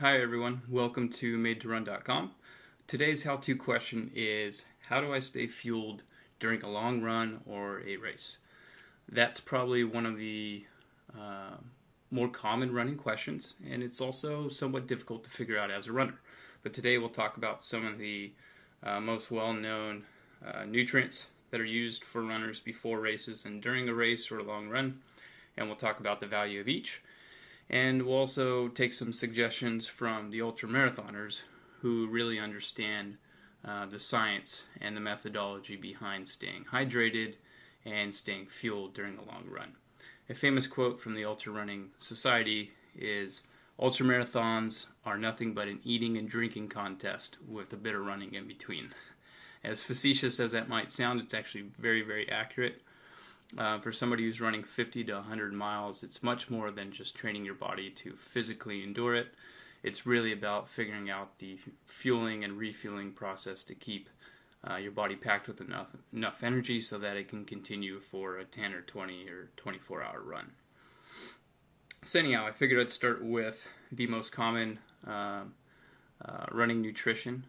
Hi everyone, welcome to MadeToRun.com. Today's how-to question is, how do I stay fueled during a long run or a race? That's probably one of the uh, more common running questions, and it's also somewhat difficult to figure out as a runner. But today we'll talk about some of the most well-known nutrients that are used for runners before races and during a race or a long run, and we'll talk about the value of each. And we'll also take some suggestions from the ultramarathoners who really understand the science and the methodology behind staying hydrated and staying fueled during a long run. A famous quote from the Ultra Running Society is, "Ultramarathons are nothing but an eating and drinking contest with a bit of running in between." As facetious as that might sound, it's actually very, very accurate. For somebody who's running 50 to 100 miles, it's much more than just training your body to physically endure it. It's really about figuring out the fueling and refueling process to keep your body packed with enough energy so that it can continue for a 10 or 20 or 24-hour run. So anyhow, I figured I'd start with the most common running nutrition.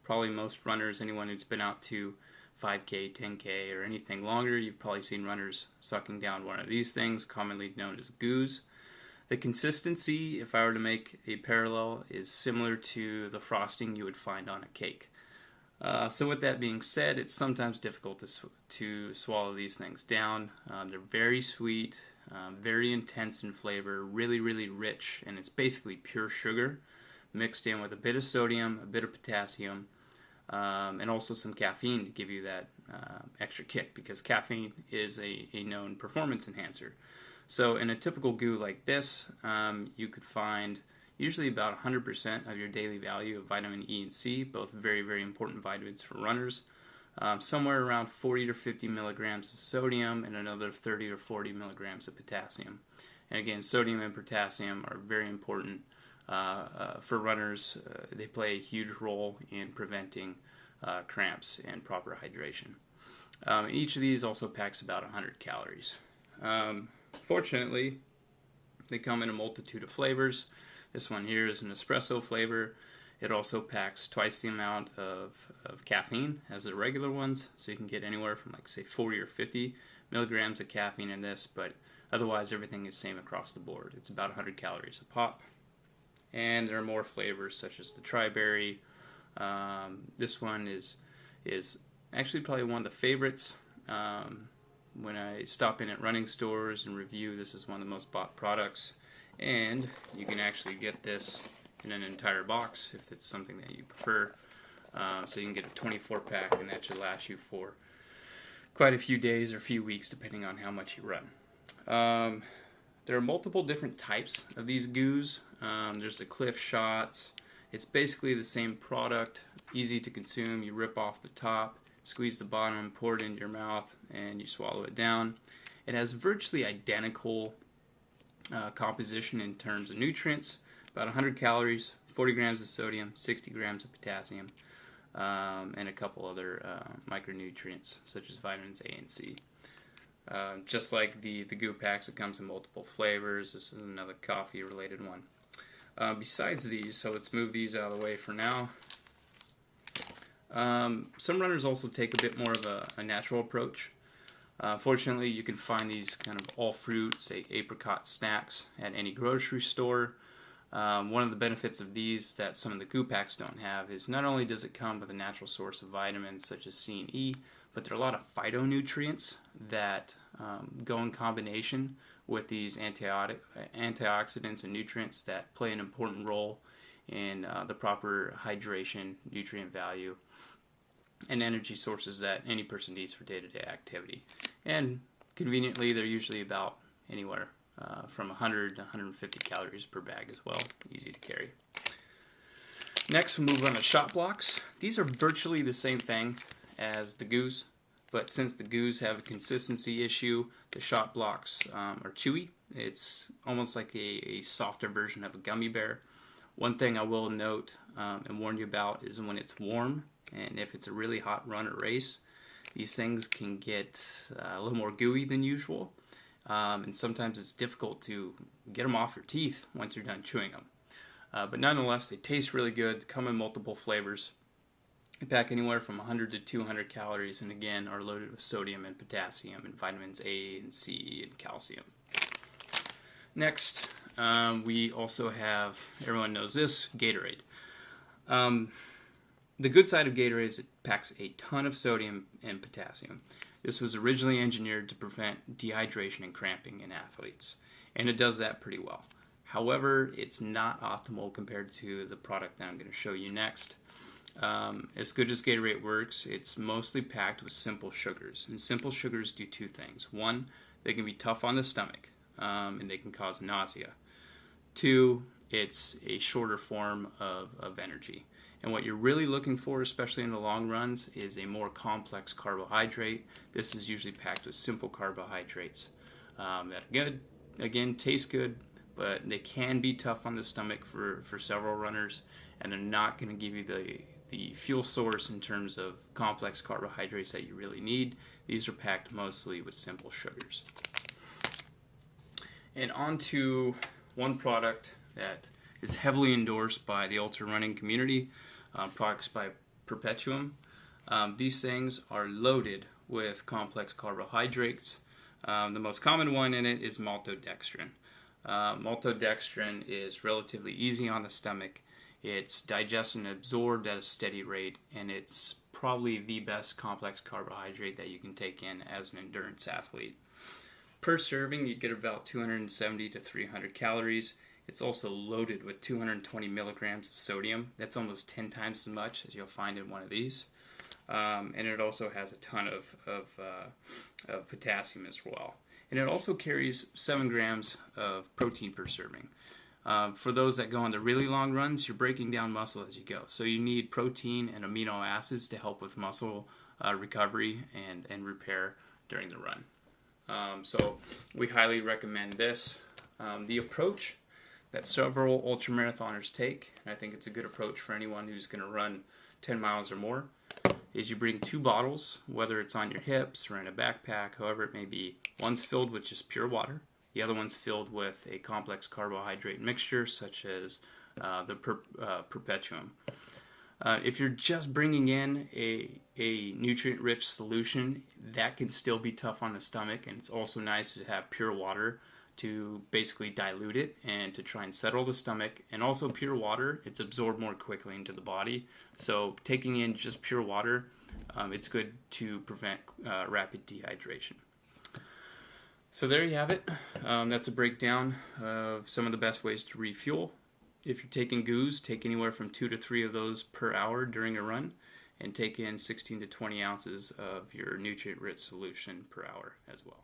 Probably most runners, anyone who's been out to 5K, 10K, or anything longer, you've probably seen runners sucking down one of these things, commonly known as goos. The consistency, if I were to make a parallel, is similar to the frosting you would find on a cake. So with that being said, it's sometimes difficult to swallow these things down. They're very sweet, very intense in flavor, really, really rich, and it's basically pure sugar mixed in with a bit of sodium, a bit of potassium, and also some caffeine to give you that extra kick, because caffeine is a known performance enhancer. So in a typical goo like this, you could find usually about 100% of your daily value of vitamin E and C, both very, very important vitamins for runners. Somewhere around 40 to 50 milligrams of sodium and another 30 or 40 milligrams of potassium. And again, sodium and potassium are very important for runners. They play a huge role in preventing cramps and proper hydration. Each of these also packs about 100 calories. Fortunately, they come in a multitude of flavors. This one here is an espresso flavor. It also packs twice the amount of caffeine as the regular ones, so you can get anywhere from say 40 or 50 milligrams of caffeine in this, but otherwise everything is same across the board. It's about 100 calories a pop. And there are more flavors such as the tri-berry. This one is actually probably one of the favorites. When I stop in at running stores and review, this is one of the most bought products. And you can actually get this in an entire box if it's something that you prefer. So you can get a 24 pack, and that should last you for quite a few days or a few weeks depending on how much you run. There are multiple different types of these goos. There's the Clif Shots. It's basically the same product, easy to consume. You rip off the top, squeeze the bottom, pour it into your mouth, and you swallow it down. It has virtually identical composition in terms of nutrients, about 100 calories, 40 grams of sodium, 60 grams of potassium, and a couple other micronutrients such as vitamins A and C. Just like the goo packs, it comes in multiple flavors. This is another coffee related one. Besides these, so let's move these out of the way for now. Some runners also take a bit more of a natural approach. Fortunately, you can find these kind of all fruit, say apricot snacks at any grocery store. One of the benefits of these that some of the goo packs don't have is not only does it come with a natural source of vitamins such as C and E, but there are a lot of phytonutrients that go in combination with these antioxidants and nutrients that play an important role in the proper hydration, nutrient value, and energy sources that any person needs for day-to-day activity. And conveniently, they're usually about anywhere from 100 to 150 calories per bag as well. Easy to carry. Next, we'll move on to shot blocks. These are virtually the same thing as the goos, but since the goos have a consistency issue, the shot blocks are chewy. It's almost like a softer version of a gummy bear. One thing I will note and warn you about is when it's warm, and if it's a really hot run or race, these things can get a little more gooey than usual, and sometimes it's difficult to get them off your teeth once you're done chewing them. But nonetheless, they taste really good, come in multiple flavors. They pack anywhere from 100 to 200 calories, and again are loaded with sodium and potassium and vitamins A and C and calcium. Next, we also have, everyone knows this, Gatorade. The good side of Gatorade is it packs a ton of sodium and potassium. This was originally engineered to prevent dehydration and cramping in athletes, and it does that pretty well. However, it's not optimal compared to the product that I'm going to show you next. As good as Gatorade works, it's mostly packed with simple sugars, and simple sugars do two things. One, they can be tough on the stomach, and they can cause nausea. Two, it's a shorter form of energy. And what you're really looking for, especially in the long runs, is a more complex carbohydrate. This is usually packed with simple carbohydrates that again taste good, but they can be tough on the stomach for several runners, and they're not going to give you the fuel source in terms of complex carbohydrates that you really need. These are packed mostly with simple sugars. And on to one product that is heavily endorsed by the ultra running community, products by Perpetuem. These things are loaded with complex carbohydrates. The most common one in it is maltodextrin. Maltodextrin is relatively easy on the stomach. It's digested and absorbed at a steady rate, and it's probably the best complex carbohydrate that you can take in as an endurance athlete. Per serving, you get about 270 to 300 calories. It's also loaded with 220 milligrams of sodium. That's almost 10 times as much as you'll find in one of these. And it also has a ton of potassium as well. And it also carries 7 grams of protein per serving. For those that go on the really long runs, you're breaking down muscle as you go. So you need protein and amino acids to help with muscle recovery and repair during the run. So we highly recommend this. The approach that several ultramarathoners take, and I think it's a good approach for anyone who's going to run 10 miles or more, is you bring 2 bottles, whether it's on your hips or in a backpack, however it may be. One's filled with just pure water. The other one's filled with a complex carbohydrate mixture, such as the Perpetuem. If you're just bringing in a nutrient-rich solution, that can still be tough on the stomach, and it's also nice to have pure water to basically dilute it and to try and settle the stomach. And also pure water, it's absorbed more quickly into the body. So taking in just pure water, it's good to prevent rapid dehydration. So there you have it. That's a breakdown of some of the best ways to refuel. If you're taking goos, take anywhere from 2 to 3 of those per hour during a run, and take in 16 to 20 ounces of your nutrient-rich solution per hour as well.